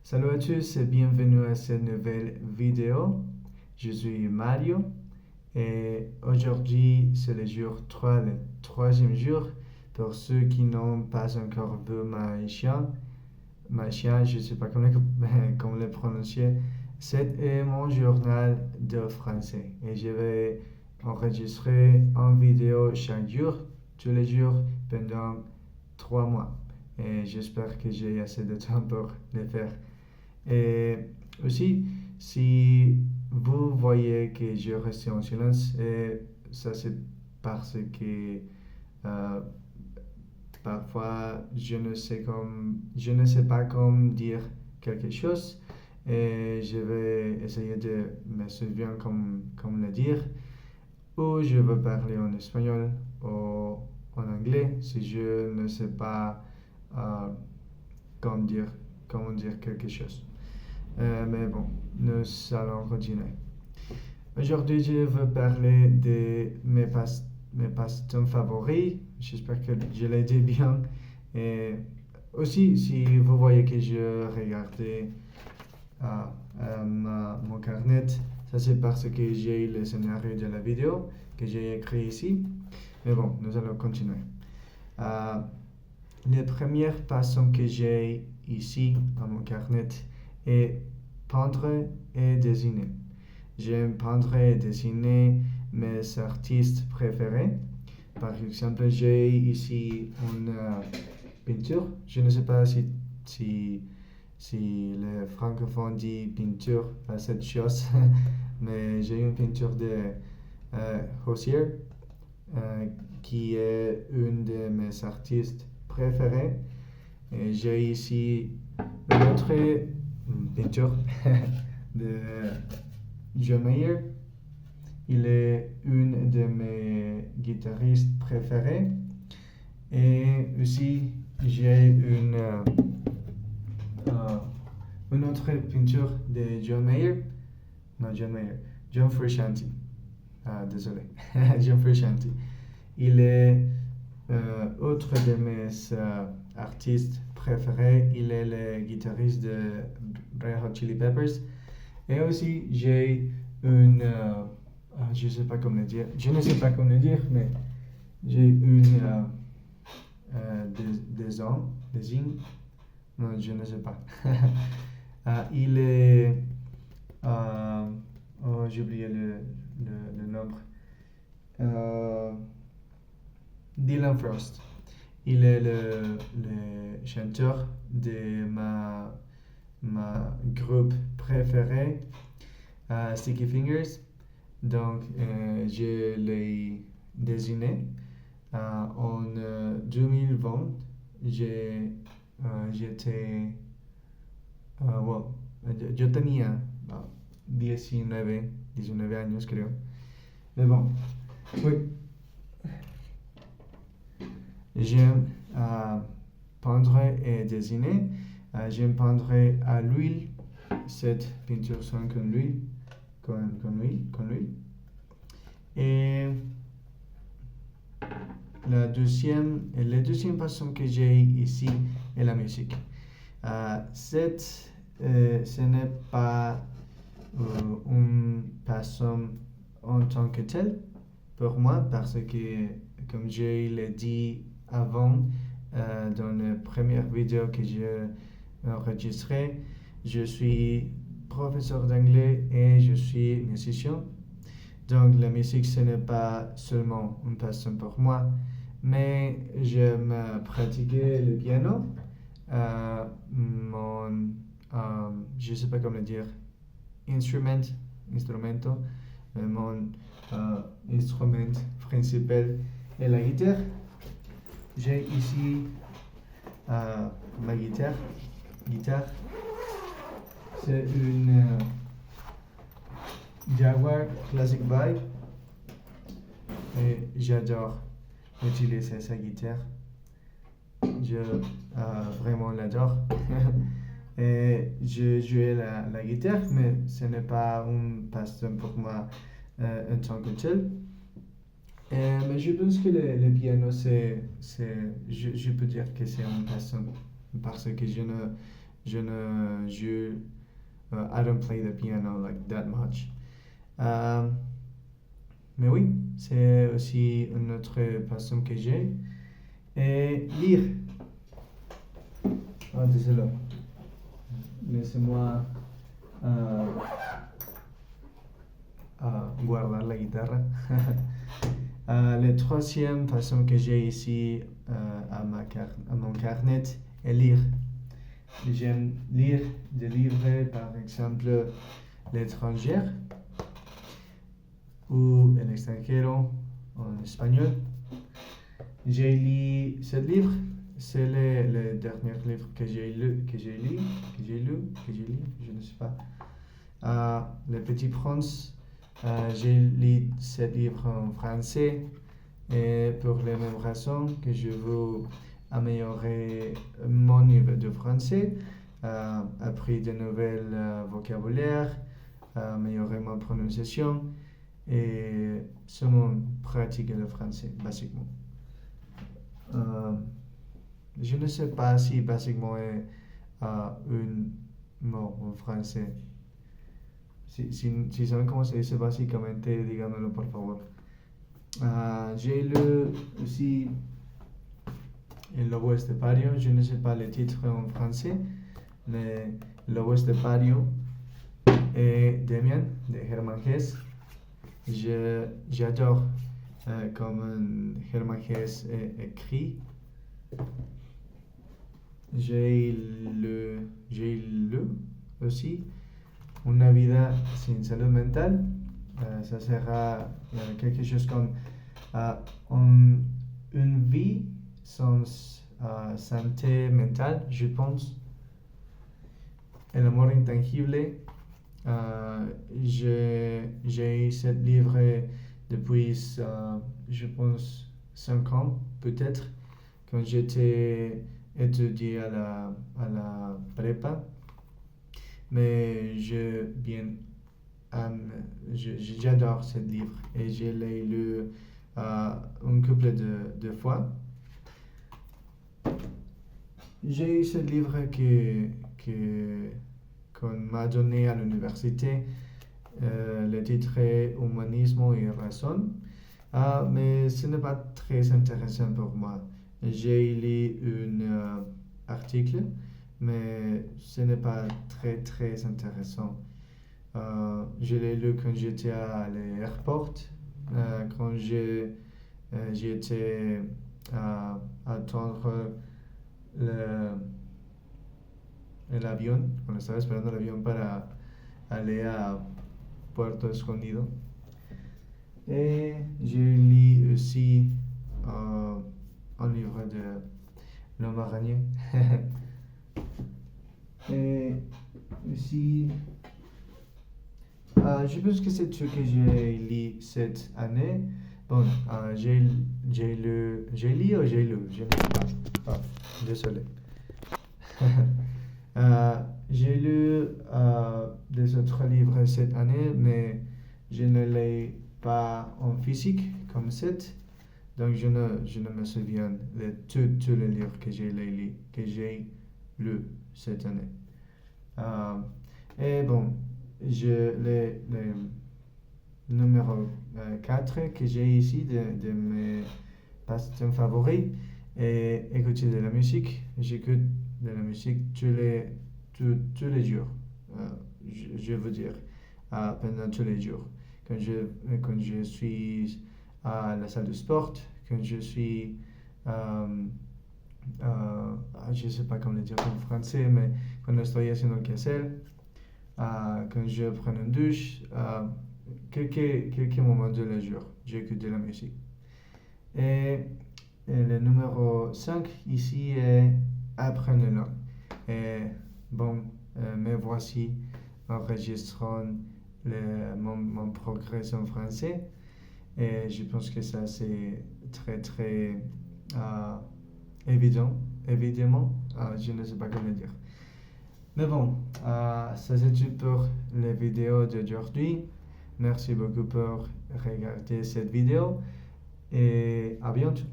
Salut à tous et bienvenue à cette nouvelle vidéo. Je suis Mario et aujourd'hui c'est le jour 3, le troisième jour. Pour ceux qui n'ont pas encore vu ma chien, je ne sais pas comment le prononcer. C'est mon journal de français et je vais enregistrer une vidéo chaque jour, tous les jours, pendant 3 mois. Et j'espère que j'ai assez de temps pour le faire. Et aussi, si vous voyez que je reste en silence, ça c'est parce que euh, parfois je ne sais pas comment dire quelque chose et je vais essayer de me souvenir comme le dire ou je vais parler en espagnol ou en anglais si je ne sais pas euh, comment dire quelque chose. Mais bon, nous allons continuer. Aujourd'hui, je veux parler de mes passe-temps favoris. J'espère que je l'ai dit bien. Et aussi, si vous voyez que je regardais mon carnet, ça c'est parce que j'ai le scénario de la vidéo que j'ai écrit ici. Mais bon, nous allons continuer. Les premières passions que j'ai ici dans mon carnet est peindre et dessiner. J'aime peindre et dessiner mes artistes préférés. Par exemple, j'ai ici une peinture. Je ne sais pas si le francophone dit peinture à cette chose, mais j'ai une peinture de Hozier qui est une de mes artistes préférés. Et j'ai ici une autre peinture de John Mayer. Il est une de mes guitaristes préférés. Et aussi, j'ai une autre peinture de John Mayer. Non, John Mayer. John Frusciante. Désolé. John Frusciante. Il est autre de mes artistes préférés. Il est le guitariste de Red Hot Chili Peppers. Et aussi, j'ai une. Je ne sais pas comment le dire. Je ne sais pas comment le dire, mais j'ai une. Des non, je ne sais pas. Il est. J'ai oublié le nombre. Dylan Frost. Il est le chanteur de ma groupe préféré, Sticky Fingers. Donc, je l'ai dessiné en 2020. J'étais. Bueno, yo tenía 19 años, creo. Mais bon, oui. J'aime peindre et dessiner. J'aime peindre à l'huile. Cette peinture sont con l'huile. Con l'huile. Et la deuxième passion que j'ai ici est la musique. Ce n'est pas une passion en tant que telle pour moi parce que, comme je l'ai dit avant dans la première vidéo que j'ai enregistrée, je suis professeur d'anglais et je suis musicien. Donc la musique ce n'est pas seulement une passion pour moi, mais j'aime pratiquer le piano. Je ne sais pas comment le dire, instrumento, mon instrument principal est la guitare. J'ai ici ma guitare. C'est une Jaguar Classic Vibe et j'adore utiliser sa guitare. Je vraiment l'adore. Et je jouais la guitare, mais ce n'est pas une passion pour moi en tant que tel. Mais je pense que le piano, je peux dire que c'est une passion parce que Je ne joue, I don't play the piano like that much. Mais oui, c'est aussi une autre passion que j'ai. Et lire. Ah, désolé. Laissez-moi guardar la guitare. La troisième passion que j'ai ici à mon carnet est lire. J'aime lire des livres, par exemple, l'étranger ou El extranjero en espagnol. J'ai lu ce livre, c'est le dernier livre que j'ai lu, je ne sais pas. Le Petit Prince, j'ai lu ce livre en français et pour les mêmes raisons que je veux améliorer mon niveau de français, appris de nouvelles vocabulaires, améliorer ma prononciation et seulement pratiquer le français, basiquement. Je ne sais pas si basiquement est un mot en français. Si saben cómo se dice básicamente, díganmelo por favor. J'ai lu aussi El Lobo Estepario. Je ne sais pas le titre en français, mais El Lobo Estepario et Demian de Hermann Hesse. J'adore comme Hermann Hesse écrit. J'ai lu aussi Una vida sin salud mental. Ça sera quelque chose comme une vie sans santé mentale, je pense. El amor intangible. J'ai eu ce livre depuis, je pense, 5 ans, peut-être, quand j'étais étudié à la prépa. Mais j'adore ce livre et je l'ai lu un couple de fois. J'ai eu ce livre qu'on m'a donné à l'université. Le titre est Humanisme et raison. Mais ce n'est pas très intéressant pour moi. J'ai lu un article, mais ce n'est pas très intéressant. Je l'ai lu quand j'étais à l'aéroport, quand j'étais à attendre l'avion, cuando estaba esperando el avión para aller à Puerto Escondido. Et j'ai lu aussi un livre de L'Homme Araignée. Et aussi, je pense que c'est tout que j'ai lu cette année. Bon, j'ai lu, je ne sais pas. Désolé. J'ai lu des autres livres cette année, mais je ne les pas en physique comme cette. Donc je ne me souviens de tous les livres que j'ai lu cette année. Et bon, le numéro 4 que j'ai ici de mes passions favoris est écouter de la musique. J'écoute de la musique tous les jours, je veux dire, pendant tous les jours. Quand je suis à la salle de sport, quand je suis, je ne sais pas comment le dire en français, mais quand estoy haciendo el quehacer, quand je prends une douche, quelques moments de la jour, j'écoute de la musique. Et le numéro 5 ici est apprendre une langue. Et bon, me voici enregistrant mon progrès en français. Et je pense que ça c'est très évidemment, je ne sais pas comment dire. Mais bon, ça c'est tout pour la vidéo d'aujourd'hui. Merci beaucoup pour regarder cette vidéo et à bientôt.